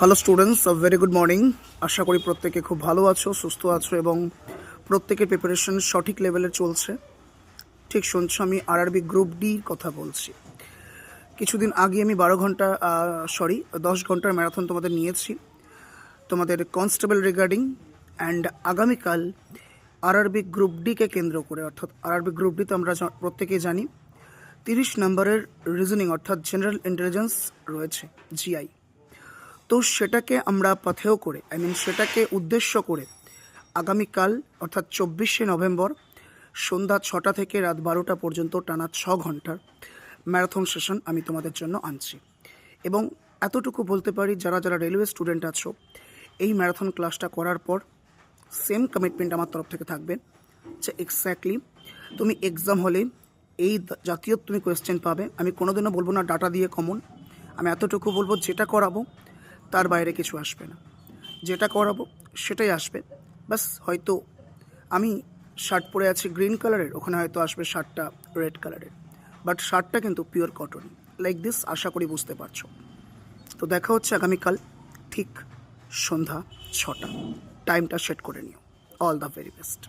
Hello students, very good morning. আশা করি প্রত্যেকে খুব ভালো আছো, সুস্থ আছো এবং প্রত্যেকের প্রিপারেশন সঠিক লেভেলে চলছে। ঠিক শুনছো, আমি আরআরবি গ্রুপ ডি কথা বলছি। কিছুদিন আগে আমি 10 ঘন্টার ম্যারাথন তোমাদের নিয়েছি, তোমাদের কনস্টেবল রিগার্ডিং। অ্যান্ড আগামীকাল আরআরবি গ্রুপ ডিকে কেন্দ্র করে, অর্থাৎ আরআরবি গ্রুপ ডিতে আমরা প্রত্যেকেই জানি 30 নম্বরের রিজনিং অর্থাৎ জেনারেল ইন্টেলিজেন্স রয়েছে, জিআই। তো সেটাকে আমরা পাথেয় করে, সেটাকে উদ্দেশ্য করে আগামীকাল অর্থাৎ 24শে নভেম্বর সন্ধ্যা 6টা থেকে রাত 12টা পর্যন্ত টানা 6 ঘন্টার ম্যারাথন সেশন আমি তোমাদের জন্য আনছি। এবং এতটুকু বলতে পারি, যারা যারা রেলওয়ে স্টুডেন্ট আছো, এই ম্যারাথন ক্লাসটা করার পর সেম কমিটমেন্ট আমার তরফ থেকে থাকবে যে এক্স্যাক্টলি তুমি এক্সাম হলে এই জাতীয় তুমি কোয়েশ্চেন পাবে। আমি কোনোদিনও বলবো না ডাটা দিয়ে কমন, আমি এতটুকু বলবো যেটা করাবো তার বাইরে কিছু আসবে না, যেটা করাবো সেটাই আসবে। বাস হয়তো আমি শার্ট পরে আছি গ্রিন কালারের, ওখানে হয়তো আসবে শার্টটা রেড কালারের, বাট শার্টটা কিন্তু পিওর কটন, লাইক দিস। আশা করি বুঝতে পারছো। তো দেখা হচ্ছে আগামীকাল ঠিক সন্ধ্যা 6টা। টাইমটা সেট করে নিও। All the very best.